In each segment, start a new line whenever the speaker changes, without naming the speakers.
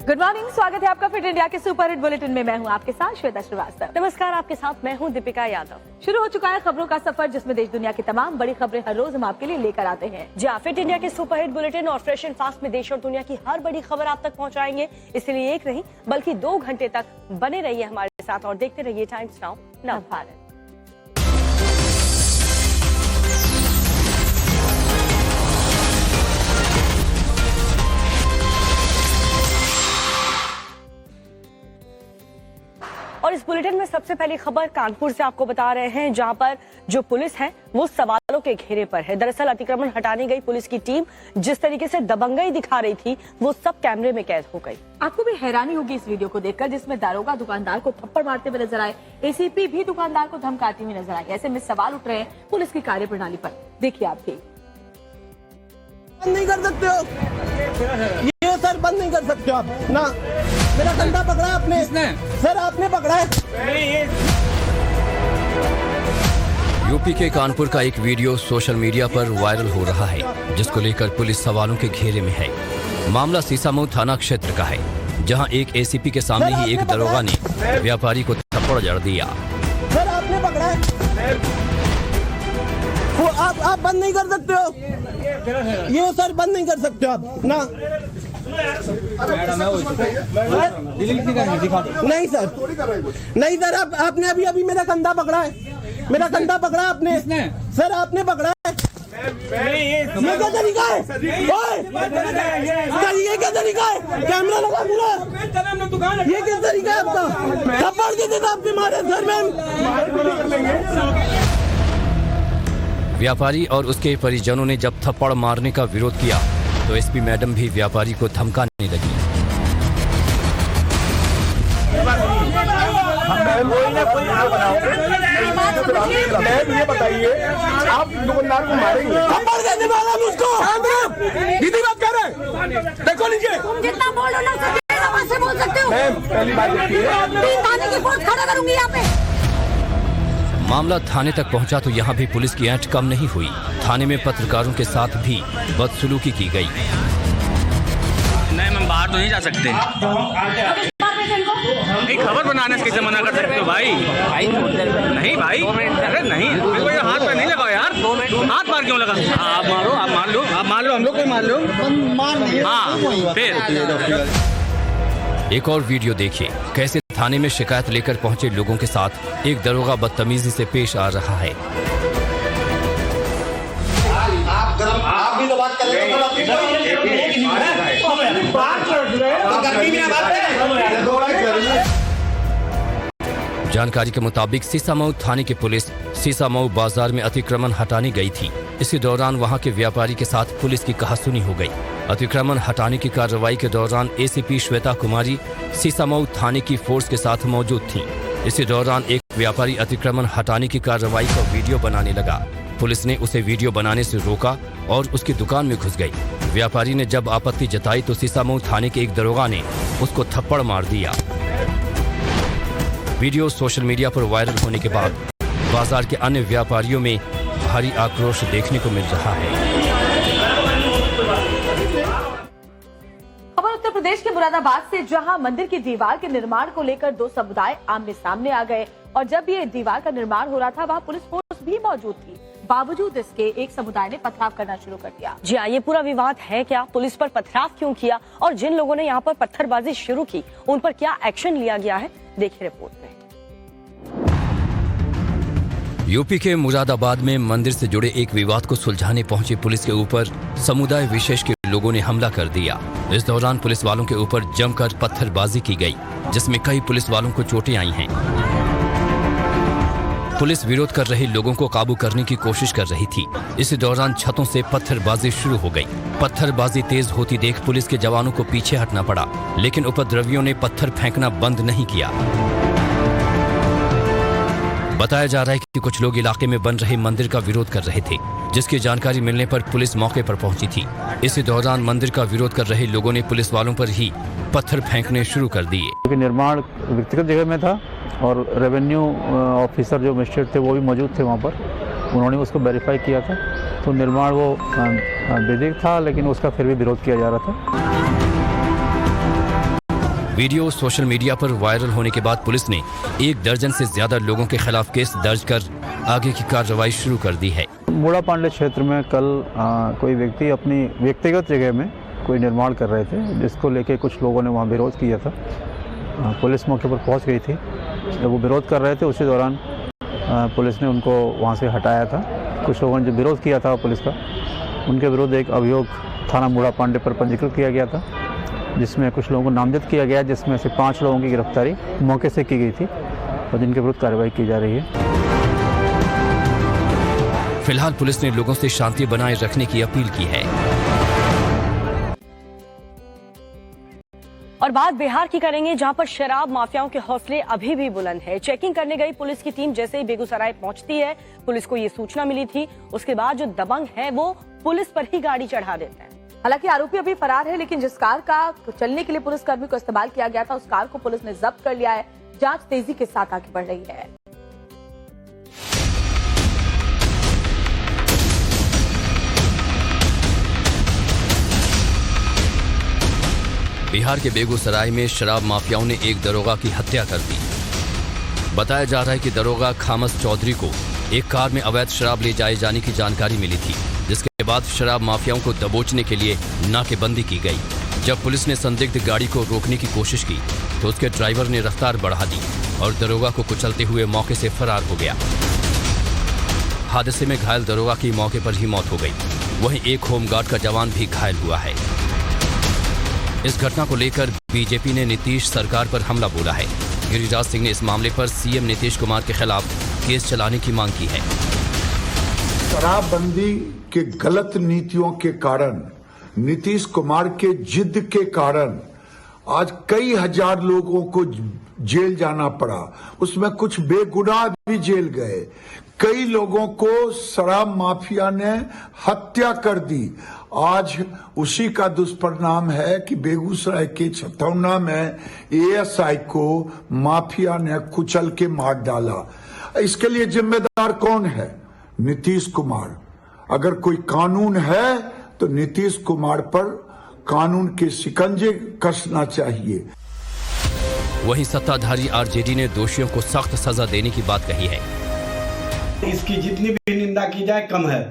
Good morning, स्वागत है आपका फिट इंडिया के सुपर हिट बुलेटिन में। मैं हूं आपके साथ श्वेता श्रीवास्तव।
नमस्कार, आपके साथ मैं हूं दीपिका यादव।
शुरू हो चुका है खबरों का सफर, जिसमें देश दुनिया की तमाम बड़ी खबरें हर रोज हम आपके लिए लेकर आते हैं।
जी हाँ, फिट इंडिया के सुपर हिट बुलेटिन और फ्रेश एंड फास्ट में देश और दुनिया की हर बड़ी खबर आप तक पहुंचाएंगे। इसलिए एक नहीं बल्कि 2 घंटे तक बने रहिए हमारे साथ और देखते रहिए टाइम्स नाउ नव भारत। और इस बुलेटिन में सबसे पहली खबर कानपुर से आपको बता रहे हैं, जहां पर जो पुलिस है वो सवालों के घेरे पर है। दरअसल अतिक्रमण हटाने गई पुलिस की टीम जिस तरीके से दबंगई दिखा रही थी वो सब कैमरे में कैद हो गई।
आपको भी हैरानी होगी इस वीडियो को देखकर, जिसमें दारोगा दुकानदार को थप्पड़ मारते हुए नजर आए, एसीपी भी दुकानदार को धमकाती हुई नजर आई। ऐसे में सवाल उठ रहे हैं पुलिस की कार्यप्रणाली पर। देखिए आप भी।
बंद नहीं कर सकते हो ये सर, बंद नहीं कर सकते हो आप ना। मेरा कंधा पकड़ा आपने। सर आपने पकड़ा है।
यूपी के कानपुर का एक वीडियो सोशल मीडिया पर वायरल हो रहा है, जिसको लेकर पुलिस सवालों के घेरे में है। मामला सीसामऊ थाना क्षेत्र का है, जहां एक एसीपी के सामने ही एक दरोगा ने व्यापारी को थप्पड़ जड़ दिया।
सर आपने पकड़ा है। वो आप बंद नहीं कर सकते हो ये सर, बंद नहीं कर सकते हो आप ना। नहीं सर, नहीं सर, आपने अभी मेरा कंधा पकड़ा है। मेरा कंधा पकड़ा आपने। सर आपने पकड़ा है। ये क्या तरीका है? सर ये क्या तरीका है? कैमरा लगा पूरा। ये क्या तरीका है आपका? थप्पड़ के देता आपने मारे सर। मैम
व्यापारी और उसके परिजनों ने जब थप्पड़ मारने का विरोध किया तो एसपी मैडम भी व्यापारी को धमकाने लगी।
ये बताइए, आप दुकानदार को मारेंगे?
थप्पड़ देने वाला मुझको
दीदी बात कर रहे हैं, देखो लीजिए।
तुम जितना बोलो ना से बोल सकते हो।
पहली बात देखिए,
थाने की फोर्स खड़ा करूंगी यहाँ पे।
मामला थाने तक पहुंचा तो यहाँ भी पुलिस की ऐंठ कम नहीं हुई। थाने में पत्रकारों के साथ भी बदसलूकी की गई।
नहीं, मैं बाहर तो नहीं जा सकते। नहीं, खबर बनाने से कैसे मना कर सकते हो भाई? नहीं भाई, अरे नहीं, कोई हाथ पे नहीं लगाओ यार। हाथ मार क्यों लगा? आप मारो, आप मार लो, आप मार लो, हम लोग कोई मार लो। हाँ फिर
एक और वीडियो देखिए, कैसे थाने में शिकायत लेकर पहुंचे लोगों के साथ एक दरोगा बदतमीजी से पेश आ रहा है।
आप भी तो बात कर रहे हो।
जानकारी के मुताबिक सीसामऊ थाने की पुलिस सीसामऊ बाजार में अतिक्रमण हटाने गई थी। इसी दौरान वहां के व्यापारी के साथ पुलिस की कहासुनी हो गई। अतिक्रमण हटाने की कार्रवाई के दौरान एसीपी श्वेता कुमारी सीसामऊ थाने की फोर्स के साथ मौजूद थीं। इसी दौरान एक व्यापारी अतिक्रमण हटाने की कार्रवाई का वीडियो बनाने लगा। पुलिस ने उसे वीडियो बनाने से रोका और उसकी दुकान में घुस गई। व्यापारी ने जब आपत्ति जताई तो सीसामऊ थाने के एक दरोगा ने उसको थप्पड़ मार दिया। वीडियो सोशल मीडिया पर वायरल होने के बाद बाजार के अन्य व्यापारियों में भारी आक्रोश देखने को मिल रहा है।
खबर उत्तर प्रदेश के मुरादाबाद से, जहां मंदिर की दीवार के निर्माण को लेकर 2 समुदाय आमने सामने आ गए और जब ये दीवार का निर्माण हो रहा था वहां पुलिस फोर्स भी मौजूद थी। बावजूद इसके एक समुदाय ने पथराव करना शुरू कर दिया।
जी हाँ, ये पूरा विवाद है क्या? पुलिस पर पथराव क्यों किया और जिन लोगों ने यहाँ पर पत्थरबाजी शुरू की उन पर क्या एक्शन लिया गया है, देखिए रिपोर्ट में।
यूपी के मुरादाबाद में मंदिर से जुड़े एक विवाद को सुलझाने पहुंची पुलिस के ऊपर समुदाय विशेष के लोगों ने हमला कर दिया। इस दौरान पुलिस वालों के ऊपर जमकर पत्थरबाजी की गई, जिसमें कई पुलिस वालों को चोटें आई हैं। पुलिस विरोध कर रहे लोगों को काबू करने की कोशिश कर रही थी। इसी दौरान छतों से पत्थरबाजी शुरू हो गई। पत्थरबाजी तेज होती देख पुलिस के जवानों को पीछे हटना पड़ा, लेकिन उपद्रवियों ने पत्थर फेंकना बंद नहीं किया। बताया जा रहा है कि कुछ लोग इलाके में बन रहे मंदिर का विरोध कर रहे थे, जिसकी जानकारी मिलने पर पुलिस मौके पर पहुंची थी। इसी दौरान मंदिर का विरोध कर रहे लोगों ने पुलिस वालों पर ही पत्थर फेंकने शुरू कर दिए।
निर्माण व्यक्तिगत जगह में था और रेवेन्यू ऑफिसर जो मजिस्ट्रेट थे वो भी मौजूद थे वहाँ पर। उन्होंने उसको वेरीफाई किया था, तो निर्माण वो वैदिक था, लेकिन उसका फिर भी विरोध किया जा रहा था।
वीडियो सोशल मीडिया पर वायरल होने के बाद पुलिस ने 1 दर्जन से ज्यादा लोगों के खिलाफ केस दर्ज कर आगे की कार्रवाई शुरू कर दी है।
मूड़ा पांडे क्षेत्र में कल कोई व्यक्ति अपनी व्यक्तिगत जगह में कोई निर्माण कर रहे थे, जिसको लेके कुछ लोगों ने वहाँ विरोध किया था। पुलिस मौके पर पहुँच गई थी। जब वो विरोध कर रहे थे उसी दौरान पुलिस ने उनको वहाँ से हटाया था। कुछ लोगों ने जो विरोध किया था पुलिस का, उनके विरुद्ध एक अभियोग थाना मूड़ा पांडे पर पंजीकृत किया गया था, जिसमें कुछ लोगों को नामजद किया गया, जिसमें से 5 लोगों की गिरफ्तारी मौके से की गई थी और जिनके विरुद्ध कार्रवाई की जा रही है।
फिलहाल पुलिस ने लोगों से शांति बनाए रखने की अपील की है।
और बात बिहार की करेंगे, जहां पर शराब माफियाओं के हौसले अभी भी बुलंद है। चेकिंग करने गई पुलिस की टीम जैसे ही बेगूसराय पहुंचती है, पुलिस को ये सूचना मिली थी, उसके बाद जो दबंग है वो पुलिस पर ही गाड़ी चढ़ा देते हैं।
हालांकि आरोपी अभी फरार है, लेकिन जिस कार का चलने के लिए पुलिसकर्मी को इस्तेमाल किया गया था, उस कार को पुलिस ने जब्त कर लिया है। जांच तेजी के साथ आगे बढ़ रही है।
बिहार के बेगूसराय में शराब माफियाओं ने एक दरोगा की हत्या कर दी। बताया जा रहा है कि दरोगा खामस चौधरी को एक कार में अवैध शराब ले जाए जाने की जानकारी मिली थी, जिसके बाद शराब माफियाओं को दबोचने के लिए नाकेबंदी की गई। जब पुलिस ने संदिग्ध गाड़ी को रोकने की कोशिश की तो उसके ड्राइवर ने रफ्तार बढ़ा दी और दरोगा को कुचलते हुए मौके से फरार हो गया। हादसे में घायल दरोगा की मौके पर ही मौत हो गई। वहीं एक होमगार्ड का जवान भी घायल हुआ है। इस घटना को लेकर बीजेपी ने नीतीश सरकार पर हमला बोला है। गिरिराज सिंह ने इस मामले पर सीएम नीतीश कुमार के खिलाफ केस चलाने की मांग की है।
शराबबंदी के गलत नीतियों के कारण, नीतीश कुमार के जिद के कारण आज कई हजार लोगों को जेल जाना पड़ा। उसमें कुछ बेगुनाह भी जेल गए। कई लोगों को शराब माफिया ने हत्या कर दी। आज उसी का दुष्परिणाम है कि बेगूसराय के छतौना में एएसआई को माफिया ने कुचल के मार डाला। इसके लिए जिम्मेदार कौन है? नीतीश कुमार। अगर कोई कानून है तो नीतीश कुमार पर कानून के शिकंजे कसना चाहिए।
वहीं सत्ताधारी आरजेडी ने दोषियों को सख्त सजा देने की बात कही है।
इसकी जितनी भी निंदा की जाए कम है।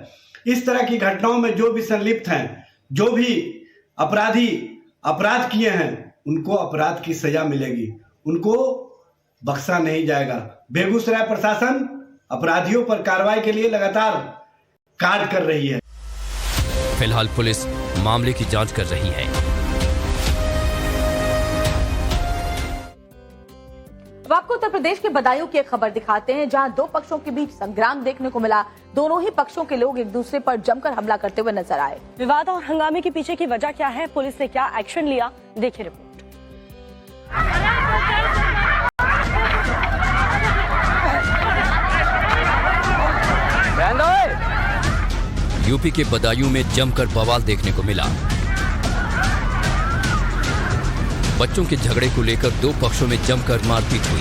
इस तरह की घटनाओं में जो भी संलिप्त हैं, जो भी अपराधी अपराध किए हैं, उनको अपराध की सजा मिलेगी, उनको बख्शा नहीं जाएगा। बेगूसराय प्रशासन अपराधियों पर कार्रवाई के लिए लगातार कार्य कर रही है।
फिलहाल पुलिस मामले की जांच कर रही है।
अब आपको उत्तर प्रदेश के बदायूं की एक खबर दिखाते हैं, जहां 2 पक्षों के बीच संग्राम देखने को मिला। दोनों ही पक्षों के लोग एक दूसरे पर जमकर हमला करते हुए नजर आए।
विवाद और हंगामे के पीछे की वजह क्या है, पुलिस ने क्या एक्शन लिया, देखिए रिपोर्ट।
यूपी के बदायूं में जमकर बवाल देखने को मिला। बच्चों के झगड़े को लेकर 2 पक्षों में जमकर मारपीट हुई।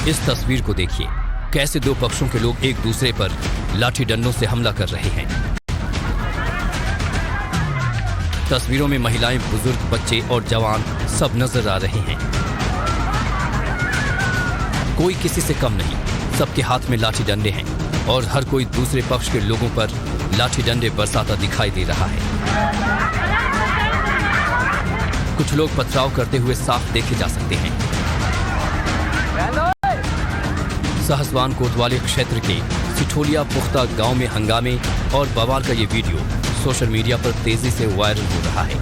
इस तस्वीर को देखिए, कैसे 2 पक्षों के लोग एक दूसरे पर लाठी डंडों से हमला कर रहे हैं। तस्वीरों में महिलाएं, बुजुर्ग, बच्चे और जवान सब नजर आ रहे हैं। कोई किसी से कम नहीं, सबके हाथ में लाठी डंडे हैं और हर कोई दूसरे पक्ष के लोगों पर लाठी डंडे बरसाता दिखाई दे रहा है। कुछ लोग पथराव करते हुए साफ देखे जा सकते हैं। सहसवान कोतवाली क्षेत्र के सिठोलिया पुख्ता गांव में हंगामे और बवाल का ये वीडियो सोशल मीडिया पर तेजी से वायरल हो रहा है।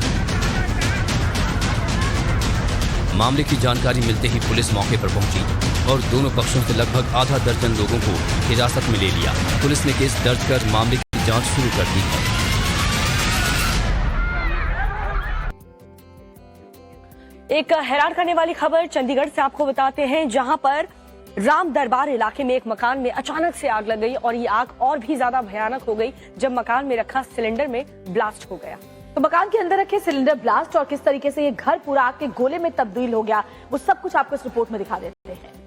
मामले की जानकारी मिलते ही पुलिस मौके पर पहुंची और दोनों पक्षों से लगभग आधा दर्जन लोगों को हिरासत में ले लिया। पुलिस ने केस दर्ज कर मामले की जांच शुरू कर दी है।
एक हैरान करने वाली खबर चंडीगढ़ से आपको बताते हैं, जहां पर राम दरबार इलाके में एक मकान में अचानक से आग लग गई और ये आग और भी ज्यादा भयानक हो गई जब मकान में रखा सिलेंडर में ब्लास्ट हो गया।
तो मकान के अंदर रखे सिलेंडर ब्लास्ट और किस तरीके से ये घर पूरा आग के गोले में तब्दील हो गया, वो सब कुछ आपको इस रिपोर्ट में दिखा देते हैं।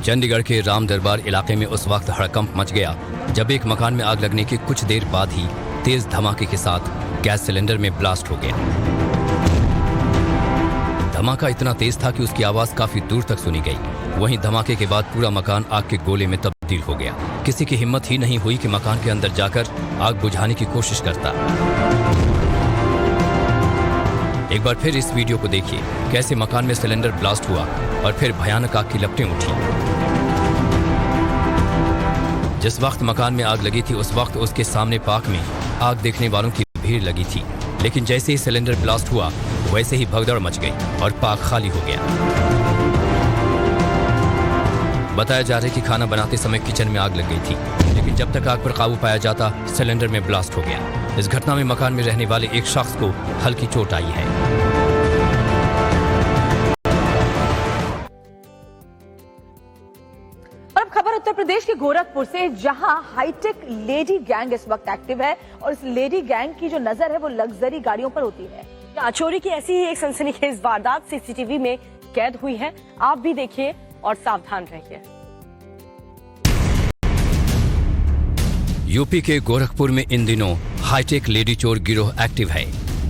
चंडीगढ़ के राम दरबार इलाके में उस वक्त हड़कंप मच गया जब एक मकान में आग लगने के कुछ देर बाद ही तेज धमाके के साथ गैस सिलेंडर में ब्लास्ट हो गया। धमाका इतना तेज था कि उसकी आवाज काफी दूर तक सुनी गई। वहीं धमाके के बाद पूरा मकान आग के गोले में तब्दील हो गया। किसी की हिम्मत ही नहीं हुई कि मकान के अंदर जाकर आग बुझाने की कोशिश करता। एक बार फिर इस वीडियो को देखिए, कैसे मकान में सिलेंडर ब्लास्ट हुआ और फिर भयानक आग की लपटें उठी। जिस वक्त मकान में आग लगी थी उस वक्त उसके सामने पार्क में आग देखने वालों की भीड़ लगी थी, लेकिन जैसे ही सिलेंडर ब्लास्ट हुआ वैसे ही भगदड़ मच गई और पार्क खाली हो गया। बताया जा रहा है कि खाना बनाते समय किचन में आग लग गई थी, लेकिन जब तक आग पर काबू पाया जाता सिलेंडर में ब्लास्ट हो गया। इस घटना में मकान में रहने वाले एक शख्स को हल्की चोट आई है।
और अब खबर उत्तर प्रदेश के गोरखपुर से, जहां हाईटेक लेडी गैंग इस वक्त एक्टिव है और इस लेडी गैंग की जो नजर है वो लग्जरी गाड़ियों पर होती है।
चोरी की ऐसी ही एक सनसनीखेज वारदात सीसीटीवी में कैद हुई है। आप भी देखिए और सावधान रहिए।
यूपी के गोरखपुर में इन दिनों हाईटेक लेडी चोर गिरोह एक्टिव है।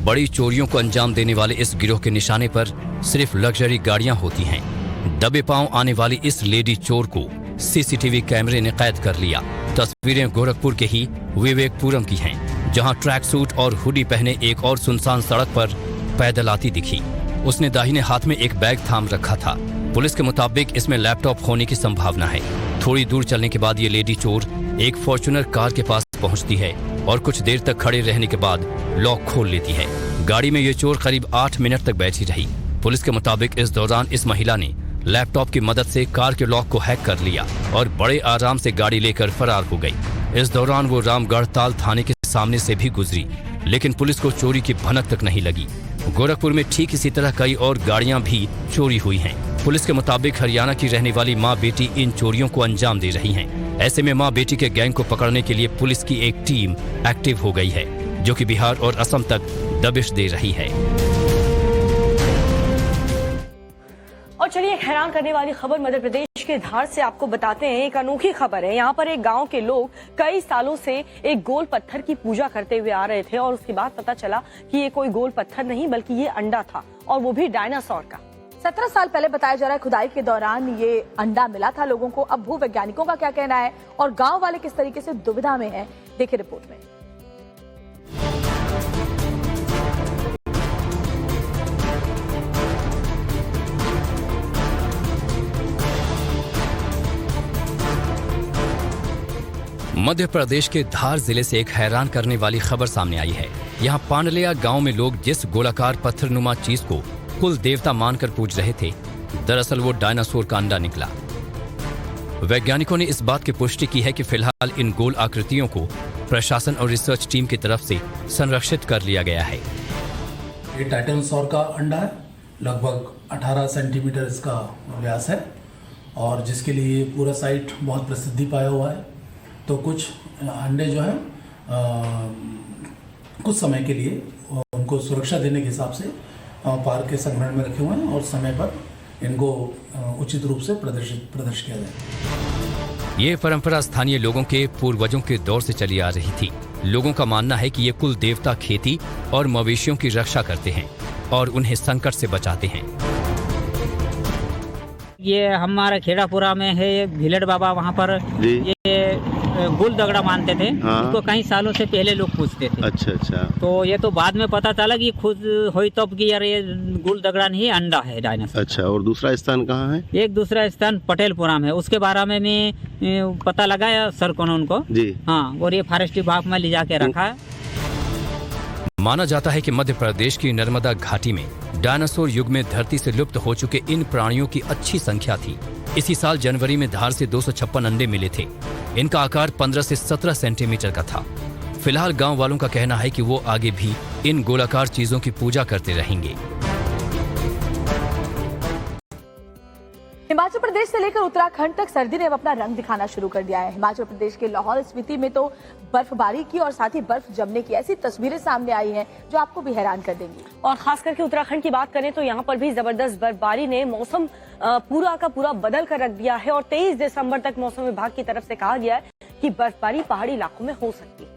बड़ी चोरियों को अंजाम देने वाले इस गिरोह के निशाने पर सिर्फ लग्जरी गाड़ियां होती हैं। दबे पांव आने वाली इस लेडी चोर को सीसीटीवी कैमरे ने कैद कर लिया। तस्वीरें गोरखपुर के ही विवेकपुरम की हैं, जहां ट्रैक सूट और हुडी पहने एक और सुनसान सड़क पर पैदल आती दिखी। उसने दाहिने हाथ में एक बैग थाम रखा था। पुलिस के मुताबिक इसमें लैपटॉप होने की संभावना है। थोड़ी दूर चलने के बाद ये लेडी चोर एक फॉर्च्यूनर कार के पास पहुंचती है और कुछ देर तक खड़े रहने के बाद लॉक खोल लेती है। गाड़ी में ये चोर करीब 8 मिनट तक बैठी रही। पुलिस के मुताबिक इस दौरान इस महिला ने लैपटॉप की मदद से कार के लॉक को हैक कर लिया और बड़े आराम से गाड़ी लेकर फरार हो गई। इस दौरान वो रामगढ़ ताल थाने के सामने से भी गुजरी, लेकिन पुलिस को चोरी की भनक तक नहीं लगी। गोरखपुर में ठीक इसी तरह कई और गाड़ियां भी चोरी हुई हैं। पुलिस के मुताबिक हरियाणा की रहने वाली मां बेटी इन चोरियों को अंजाम दे रही हैं। ऐसे में मां बेटी के गैंग को पकड़ने के लिए पुलिस की एक टीम एक्टिव हो गई है, जो कि बिहार और असम तक दबिश दे रही है।
और चलिए एक हैरान करने वाली खबर मध्य प्रदेश के धार से आपको बताते हैं। एक अनोखी खबर है। यहाँ पर एक गांव के लोग कई सालों से एक गोल पत्थर की पूजा करते हुए आ रहे थे और उसके बाद पता चला कि ये कोई गोल पत्थर नहीं बल्कि ये अंडा था, और वो भी डायनासोर का।
17 साल पहले बताया जा रहा है खुदाई के दौरान ये अंडा मिला था लोगों को। अब भूवैज्ञानिकों का क्या कहना है और गांव वाले किस तरीके से दुविधा में हैं, देखिए रिपोर्ट में।
मध्य प्रदेश के धार जिले से एक हैरान करने वाली खबर सामने आई है। यहाँ पांडलिया गांव में लोग जिस गोलाकार पत्थरनुमा चीज को कुल देवता मानकर पूज रहे थे, दरअसल वो डायनासोर का अंडा निकला। वैज्ञानिकों ने इस बात की पुष्टि की है कि फिलहाल इन गोल आकृतियों को प्रशासन और रिसर्च टीम की तरफ से संरक्षित कर लिया गया है।
ये टाइटेनोसॉर का अंडा है, लगभग 18 सेंटीमीटर इसका व्यास है और जिसके लिए पूरा साइट बहुत प्रसिद्धि पाया हुआ है। तो कुछ अंडे जो है कुछ समय के लिए उनको सुरक्षा देने के हिसाब से पार्क के संग्रहण में रखे हुए हैं और समय पर इनको उचित रूप से प्रदर्शित किया जाए।
ये परंपरा स्थानीय लोगों के पूर्वजों के दौर से चली आ रही थी। लोगों का मानना है कि ये कुल देवता खेती और मवेशियों की रक्षा करते हैं और उन्हें संकट से बचाते हैं।
ये हमारा खेड़ापुरा में है भिलड़ बाबा, वहाँ पर ये गुल दगड़ा मानते थे। हाँ। उसको कई सालों से पहले लोग पूछते थे। अच्छा अच्छा। तो ये तो बाद में पता चला कि खुद हुई तब कि यार ये गुल दगड़ा नहीं अंडा है डायनासोर।
अच्छा, और दूसरा स्थान कहाँ है?
एक दूसरा स्थान पटेलपुरा में है, उसके बारे में मैं पता लगाया सर को उनको जी। हाँ, और ये फॉरेस्ट विभाग में ले जाके रखा है।
माना जाता है कि मध्य प्रदेश की नर्मदा घाटी में डायनासोर युग में धरती से लुप्त हो चुके इन प्राणियों की अच्छी संख्या थी। इसी साल जनवरी में धार से 256 अंडे मिले थे। इनका आकार 15 से 17 सेंटीमीटर का था। फिलहाल गांव वालों का कहना है कि वो आगे भी इन गोलाकार चीजों की पूजा करते रहेंगे।
हिमाचल प्रदेश से लेकर उत्तराखंड तक सर्दी ने अब अपना रंग दिखाना शुरू कर दिया है। हिमाचल प्रदेश के लाहौल स्पीति में तो बर्फबारी की और साथ ही बर्फ जमने की ऐसी तस्वीरें सामने आई हैं जो आपको भी हैरान कर देंगी।
और खास करके उत्तराखंड की बात करें तो यहाँ पर भी जबरदस्त बर्फबारी ने मौसम पूरा का पूरा बदल कर रख दिया है और 23 दिसंबर तक मौसम विभाग की तरफ से कहा गया है कि बर्फबारी पहाड़ी इलाकों में हो सकती है।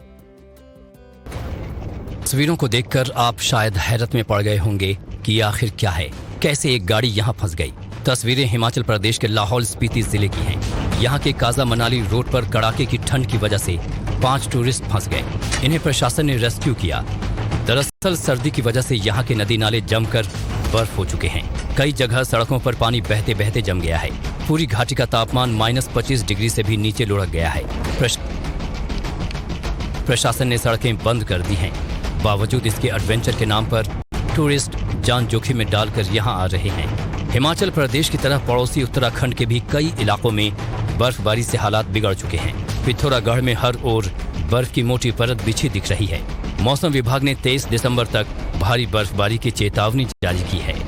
तस्वीरों को देखकर आप शायद हैरत में पड़ गए होंगे कि आखिर क्या है, कैसे एक गाड़ी यहाँ फंस गई। तस्वीरें हिमाचल प्रदेश के लाहौल स्पीति जिले की हैं। यहाँ के काजा मनाली रोड पर कड़ाके की ठंड की वजह से 5 टूरिस्ट फंस गए। इन्हें प्रशासन ने रेस्क्यू किया। दरअसल सर्दी की वजह से यहाँ के नदी नाले जमकर बर्फ हो चुके हैं। कई जगह सड़कों पर पानी बहते बहते जम गया है। पूरी घाटी का तापमान -25 डिग्री से भी नीचे लुढ़क गया है। प्रशासन ने सड़कें बंद कर दी हैं। बावजूद इसके एडवेंचर के नाम पर टूरिस्ट जान जोखिम में डालकर यहाँ आ रहे हैं। हिमाचल प्रदेश की तरह पड़ोसी उत्तराखंड के भी कई इलाकों में बर्फबारी से हालात बिगड़ चुके हैं। पिथौरागढ़ में हर ओर बर्फ की मोटी परत बिछी दिख रही है। मौसम विभाग ने 23 दिसंबर तक भारी बर्फबारी की चेतावनी जारी की है।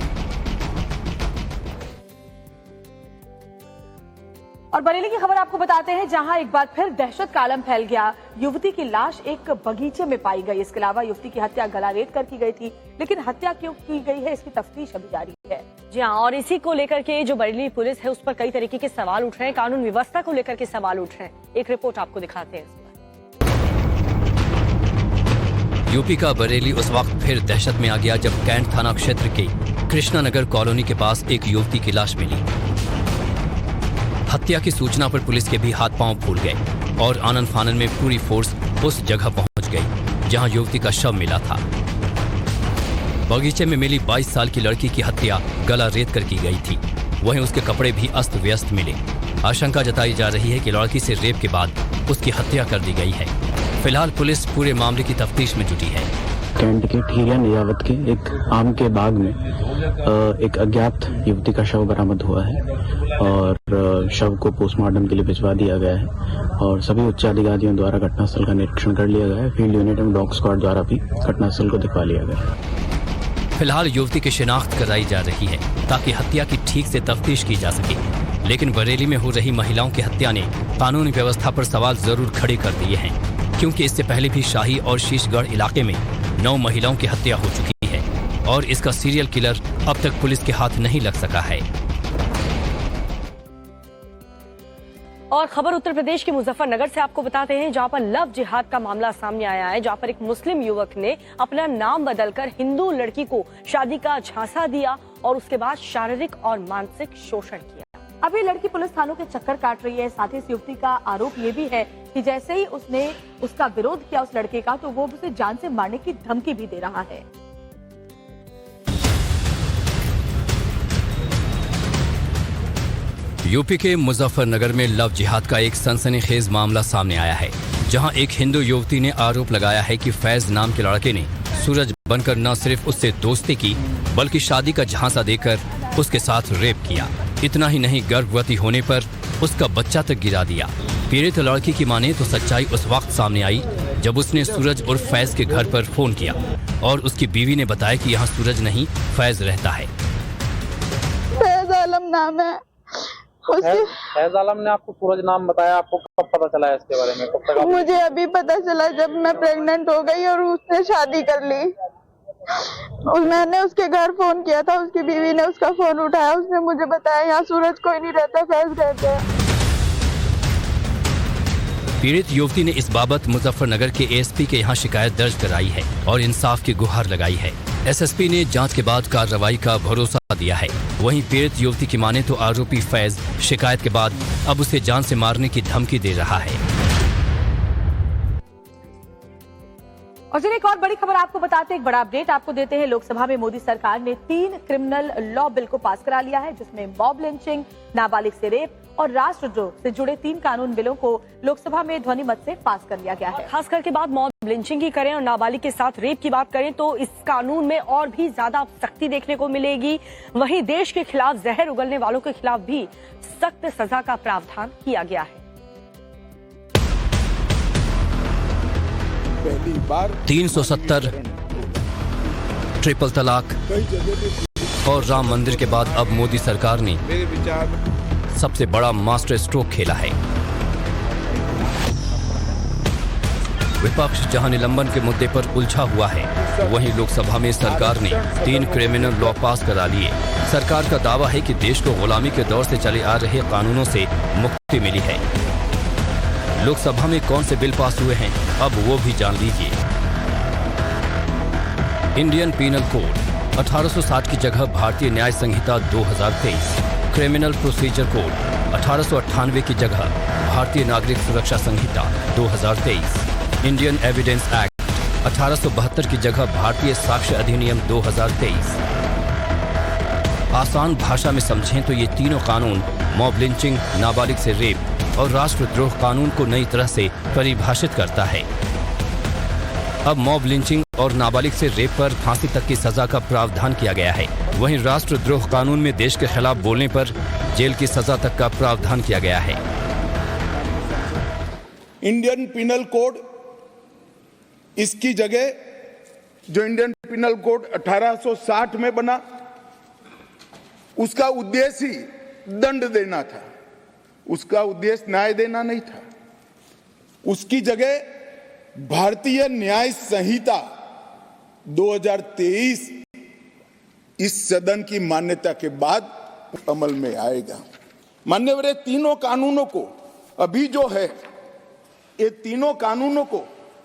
और बरेली की खबर आपको बताते हैं, जहां एक बार फिर दहशत का आलम फैल गया। युवती की लाश एक बगीचे में पाई गई। इसके अलावा युवती की हत्या गला रेत कर की गई थी, लेकिन हत्या क्यों की गई है इसकी तफ्तीश अभी जारी है।
जी हाँ, और इसी को लेकर के जो बरेली पुलिस है उस पर कई तरीके के सवाल उठ रहे हैं, कानून व्यवस्था को लेकर के सवाल उठ रहे हैं। एक रिपोर्ट आपको दिखाते हैं।
यूपी का बरेली उस वक्त फिर दहशत में आ गया जब कैंट थाना क्षेत्र के कृष्णानगर कॉलोनी के पास एक युवती की लाश मिली। हत्या की सूचना पर पुलिस के भी हाथ पांव फूल गए और आनन फानन में पूरी फोर्स उस जगह पहुंच गई जहां युवती का शव मिला था। बगीचे में मिली 22 साल की लड़की की हत्या गला रेत कर की गई थी। वहीं उसके कपड़े भी अस्त व्यस्त मिले। आशंका जताई जा रही है कि लड़की से रेप के बाद उसकी हत्या कर दी गई है। फिलहाल पुलिस पूरे मामले की तफ्तीश में जुटी है।
कैंट के ठीरिया निजावत के एक आम के बाग में एक अज्ञात युवती का शव बरामद हुआ है और शव को पोस्टमार्टम के लिए भिजवा दिया गया है और सभी उच्च अधिकारियों द्वारा घटनास्थल का निरीक्षण कर लिया गया है। फील्ड यूनिट एवं डॉग स्क्वाड द्वारा भी घटनास्थल को दिखवा लिया गया है।
फिलहाल युवती की शिनाख्त कराई जा रही है ताकि हत्या की ठीक से तफ्तीश की जा सके। लेकिन बरेली में हो रही महिलाओं की हत्या ने कानूनी व्यवस्था पर सवाल जरूर खड़े कर दिए हैं, क्योंकि इससे पहले भी शाही और शीशगढ़ इलाके में 9 महिलाओं की हत्या हो चुकी है और इसका सीरियल किलर अब तक पुलिस के हाथ नहीं लग सका है।
और खबर उत्तर प्रदेश के मुजफ्फरनगर से आपको बताते हैं, जहां पर लव जिहाद का मामला सामने आया है, जहां पर एक मुस्लिम युवक ने अपना नाम बदलकर हिंदू लड़की को शादी का झांसा दिया और उसके बाद शारीरिक और मानसिक शोषण किया।
अभी लड़की पुलिस थानों के चक्कर काट रही है। साथ ही इस युवती का आरोप ये भी है कि जैसे ही उसने उसका विरोध किया उस लड़के का, तो वो उसे जान से मारने की धमकी भी दे रहा है।
यूपी के मुजफ्फरनगर में लव जिहाद का एक सनसनीखेज मामला सामने आया है, जहां एक हिंदू युवती ने आरोप लगाया है कि फैज नाम के लड़के ने सूरज बनकर न सिर्फ उससे दोस्ती की बल्कि शादी का झांसा देकर उसके साथ रेप किया। इतना ही नहीं, गर्भवती होने पर उसका बच्चा तक गिरा दिया। पीड़ित लड़की की माने तो सच्चाई उस वक्त सामने आई जब उसने सूरज और फैज के घर पर फोन किया और उसकी बीवी ने बताया कि यहाँ सूरज नहीं फैज रहता है।
फैज आलम नाम है।
फैज आलम ने आपको सूरज नाम बताया, आपको कब पता चला है इसके बारे में? कब तक
मुझे अभी पता चला जब मैं प्रेग्नेंट हो गई और उसने शादी कर ली। मैंने उसके घर फोन किया था, उसकी बीवी ने उसका फोन उठाया, उसने मुझे बताया यहाँ सूरज कोई नहीं रहता, फैज रहते हैं।
पीड़ित युवती ने इस बाबत मुजफ्फरनगर के एएसपी के यहाँ शिकायत दर्ज कराई है और इंसाफ की गुहार लगाई है। एसएसपी ने जांच के बाद कार्रवाई का भरोसा दिया है। वहीं पीड़ित युवती की माने तो आरोपी फैज शिकायत के बाद अब उसे जान से मारने की धमकी दे रहा है।
और चलिए एक और बड़ी खबर आपको बताते हैं, एक बड़ा अपडेट आपको देते हैं। लोकसभा में मोदी सरकार ने 3 क्रिमिनल लॉ बिल को पास करा लिया है, जिसमें मॉब लिंचिंग, नाबालिग से रेप और राष्ट्रद्रोह से जुड़े 3 कानून बिलों को लोकसभा में ध्वनि मत से पास कर लिया गया है।
खास करके बात मॉब लिंचिंग की करें और नाबालिग के साथ रेप की बात करें तो इस कानून में और भी ज्यादा सख्ती देखने को मिलेगी। वहीं देश के खिलाफ जहर उगलने वालों के खिलाफ भी सख्त सजा का प्रावधान किया गया है।
370, ट्रिपल तलाक और राम मंदिर के बाद अब मोदी सरकार ने सबसे बड़ा मास्टर स्ट्रोक खेला है। विपक्ष जहां निलंबन के मुद्दे पर उलझा हुआ है, वहीं लोकसभा में सरकार ने 3 क्रिमिनल लॉ पास करा लिए। सरकार का दावा है कि देश को गुलामी के दौर से चले आ रहे कानूनों से मुक्ति मिली है। लोकसभा में कौन से बिल पास हुए हैं, अब वो भी जान लीजिए। इंडियन पीनल कोड 1860 की जगह भारतीय न्याय संहिता 2023, क्रिमिनल प्रोसीजर कोड 1898 की जगह भारतीय नागरिक सुरक्षा संहिता 2023, इंडियन एविडेंस एक्ट 1872 की जगह भारतीय साक्ष्य अधिनियम 2023। आसान भाषा में समझें तो ये तीनों कानून मॉब लिंचिंग, नाबालिग से रेप और राष्ट्रद्रोह कानून को नई तरह से परिभाषित करता है। अब मॉब लिंचिंग और नाबालिग से रेप पर फांसी तक की सजा का प्रावधान किया गया है। वहीं राष्ट्रद्रोह कानून में देश के खिलाफ बोलने पर जेल की सजा तक का प्रावधान किया गया है।
इंडियन पिनल कोड, इसकी जगह जो इंडियन पिनल कोड 1860 में बना, उसका उद्देश्य ही दंड देना था, उसका उद्देश्य न्याय देना नहीं था। उसकी जगह भारतीय न्याय संहिता 2023 इस सदन की मान्यता के बाद अमल में आएगा। मान्यवर, ये तीनों कानूनों को अभी जो है, ये तीनों कानूनों को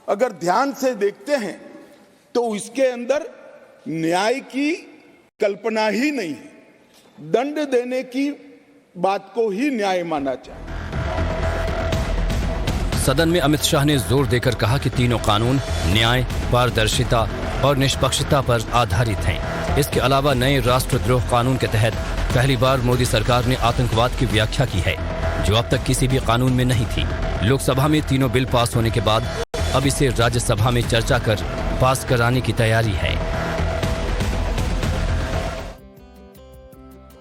अगर ध्यान से देखते हैं तो इसके अंदर न्याय की कल्पना ही नहीं है। दंड देने की बात को ही न्याय माना जाए।
सदन में अमित शाह ने जोर देकर कहा कि तीनों कानून न्याय, पारदर्शिता और निष्पक्षता पर आधारित हैं। इसके अलावा नए राष्ट्रद्रोह कानून के तहत पहली बार मोदी सरकार ने आतंकवाद की व्याख्या की है, जो अब तक किसी भी कानून में नहीं थी। लोकसभा में तीनों बिल पास होने के बाद अब इसे राज्यसभा में चर्चा कर पास कराने की तैयारी है।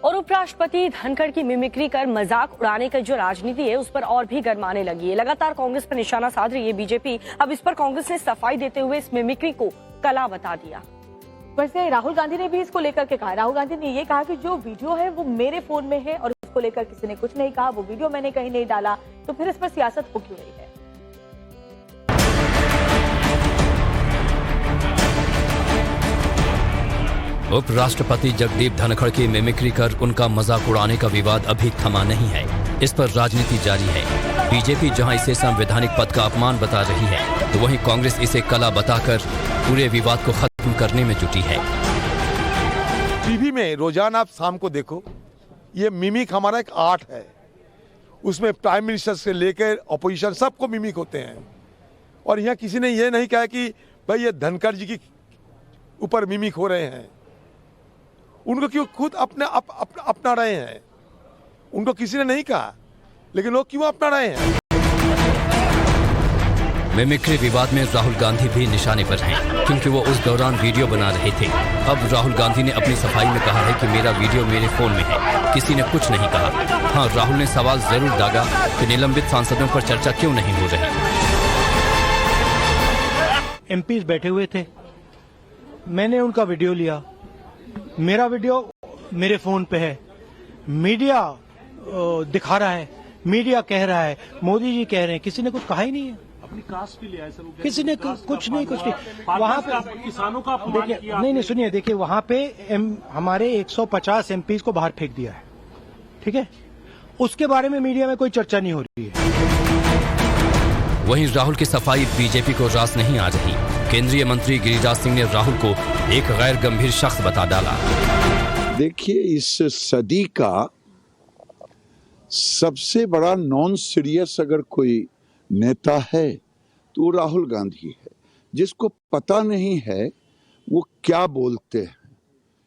और उपराष्ट्रपति धनखड़ की मिमिक्री कर मजाक उड़ाने का जो राजनीति है उस पर और भी गरमाने लगी है। लगातार कांग्रेस पर निशाना साध रही है बीजेपी। अब इस पर कांग्रेस ने सफाई देते हुए इस मिमिक्री को कला बता दिया।
वैसे राहुल गांधी ने भी इसको लेकर के कहा। राहुल गांधी ने ये कहा कि जो वीडियो है वो मेरे फोन में है और इसको लेकर किसी ने कुछ नहीं कहा, वो वीडियो मैंने कहीं नहीं डाला, तो फिर इस पर सियासत हो क्यों रही है।
उपराष्ट्रपति जगदीप धनखड़ की मिमिक्री कर उनका मजाक उड़ाने का विवाद अभी थमा नहीं है। इस पर राजनीति जारी है। बीजेपी जहां इसे संवैधानिक पद का अपमान बता रही है, तो वहीं कांग्रेस इसे कला बताकर पूरे विवाद को खत्म करने में जुटी है।
टीवी में रोजाना आप शाम को देखो, ये मिमिक हमारा एक आर्ट है। उसमें प्राइम मिनिस्टर से लेकर अपोजिशन सबको मिमिक होते हैं। और यहाँ किसी ने ये नहीं कहा कि भाई ये धनखड़ जी की ऊपर मिमिक हो रहे हैं। उनको क्यों खुद अपना रहे हैं, उनको किसी ने नहीं कहा, लेकिन लोग क्यों अपना रहे हैं।
मिमिक्री विवाद में राहुल गांधी भी निशाने पर हैं, क्योंकि वो उस दौरान वीडियो बना रहे थे। अब राहुल गांधी ने अपनी सफाई में कहा है कि मेरा वीडियो मेरे फोन में है, किसी ने कुछ नहीं कहा। हाँ, राहुल ने सवाल जरूर दागा कि निलंबित सांसदों पर चर्चा क्यों नहीं हो रही।
एमपी बैठे हुए थे, मैंने उनका वीडियो लिया, मेरा वीडियो मेरे फोन पे है, मीडिया दिखा रहा है, मीडिया कह रहा है, मोदी जी कह रहे हैं, किसी ने कुछ कहा ही नहीं है।
अपनी कास्ट भी लिया है सर,
किसी ने कुछ नहीं वहाँ पे
किसानों का अपमान किया।
नहीं सुनिए, देखिए वहाँ पे हमारे 150 एमपीज को बाहर फेंक दिया है, ठीक है। उसके बारे में मीडिया में कोई चर्चा नहीं हो रही है।
वहीं राहुल की सफाई बीजेपी को रास नहीं आ रही। केंद्रीय मंत्री गिरिराज सिंह ने राहुल को एक गैर गंभीर शख्स बता डाला।
देखिए, इस सदी का सबसे बड़ा नॉन सीरियस अगर कोई नेता है तो राहुल गांधी है। जिसको पता नहीं है वो क्या बोलते हैं,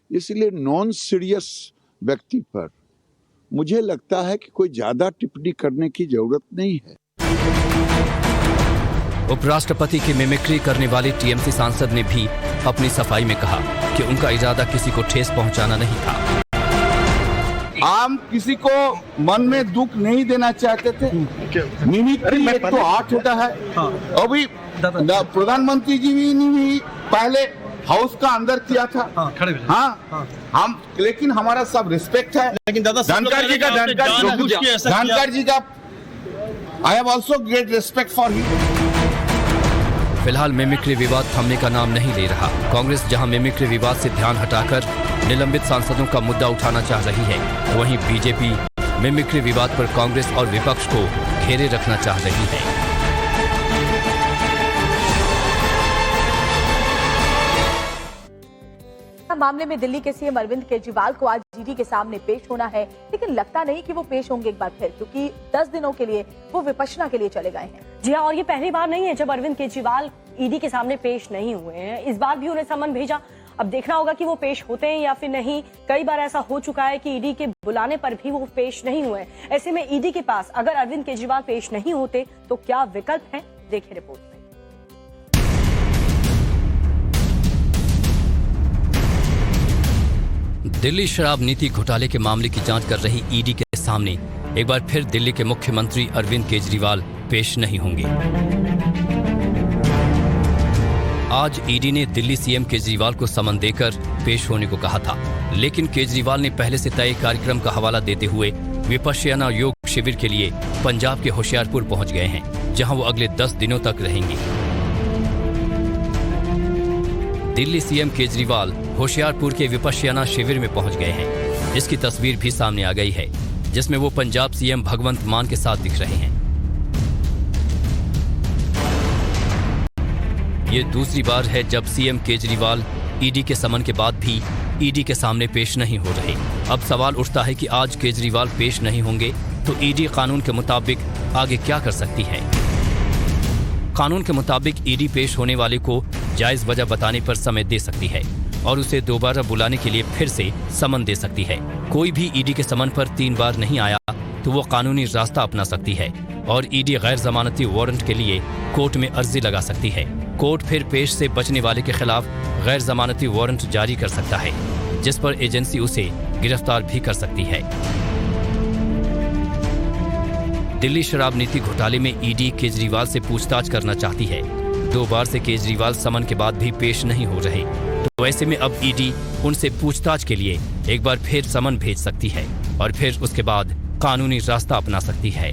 इसलिए नॉन सीरियस व्यक्ति पर मुझे लगता है कि कोई ज्यादा टिप्पणी करने की जरूरत नहीं है।
उपराष्ट्रपति की मिमिक्री करने वाले टीएमसी सांसद ने भी अपनी सफाई में कहा कि उनका इरादा किसी को ठेस पहुंचाना नहीं था।
हम किसी को मन में दुख नहीं देना चाहते थे। मिमिक्री एक तो आर्ट होता है। अभी प्रधानमंत्री जी भी पहले हाउस का अंदर किया था। हाँ, हम लेकिन हमारा सब रिस्पेक्ट है। लेकिन धनखड़ जी का I have also great respect for him.
फिलहाल मिमिक्री विवाद थमने का नाम नहीं ले रहा। कांग्रेस जहां मिमिक्री विवाद से ध्यान हटाकर निलंबित सांसदों का मुद्दा उठाना चाह रही है, वहीं बीजेपी मिमिक्री विवाद पर कांग्रेस और विपक्ष को घेरे रखना चाह रही है।
मामले में दिल्ली के सीएम अरविंद केजरीवाल को आज ईडी के सामने पेश होना है, लेकिन लगता नहीं कि वो पेश होंगे एक बार फिर, क्योंकि 10 दिनों के लिए वो विपश्यना के लिए चले गए हैं।
जी हाँ, और ये पहली बार नहीं है जब अरविंद केजरीवाल ईडी के सामने पेश नहीं हुए हैं। इस बार भी उन्हें समन भेजा, अब देखना होगा कि वो पेश होते हैं या फिर नहीं। कई बार ऐसा हो चुका है कि ईडी के बुलाने पर भी वो पेश नहीं हुए। ऐसे में ईडी के पास अगर अरविंद केजरीवाल पेश नहीं होते तो क्या विकल्प है, देखिए रिपोर्ट में।
दिल्ली शराब नीति घोटाले के मामले की जांच कर रही ईडी के सामने एक बार फिर दिल्ली के मुख्यमंत्री अरविंद केजरीवाल पेश नहीं होंगे। आज ईडी ने दिल्ली सीएम केजरीवाल को समन देकर पेश होने को कहा था, लेकिन केजरीवाल ने पहले से तय कार्यक्रम का हवाला देते हुए विपश्यना योग शिविर के लिए पंजाब के होशियारपुर पहुंच गए हैं, जहां वो अगले 10 दिनों तक रहेंगे। दिल्ली सीएम केजरीवाल होशियारपुर के विपश्यना शिविर में पहुंच गए हैं। इसकी तस्वीर भी सामने आ गई है, जिसमें वो पंजाब सीएम भगवंत मान के साथ दिख रहे हैं। ये दूसरी बार है जब सीएम केजरीवाल ईडी के समन के बाद भी ईडी के सामने पेश नहीं हो रहे। अब सवाल उठता है कि आज केजरीवाल पेश नहीं होंगे तो ईडी कानून के मुताबिक आगे क्या कर सकती है। कानून के मुताबिक ईडी पेश होने वाले को जायज वजह बताने पर समय दे सकती है और उसे दोबारा बुलाने के लिए फिर से समन दे सकती है। कोई भी ईडी के समन पर 3 बार नहीं आया तो वो कानूनी रास्ता अपना सकती है और ईडी गैर जमानती वारंट के लिए कोर्ट में अर्जी लगा सकती है। कोर्ट फिर पेश से बचने वाले के खिलाफ गैर जमानती वारंट जारी कर सकता है, जिस पर एजेंसी उसे गिरफ्तार भी कर सकती है। दिल्ली शराब नीति घोटाले में ईडी केजरीवाल से पूछताछ करना चाहती है। 2 बार से केजरीवाल समन के बाद भी पेश नहीं हो रहे, तो ऐसे में अब ईडी उनसे पूछताछ के लिए एक बार फिर समन भेज सकती है और फिर उसके बाद कानूनी रास्ता अपना सकती है।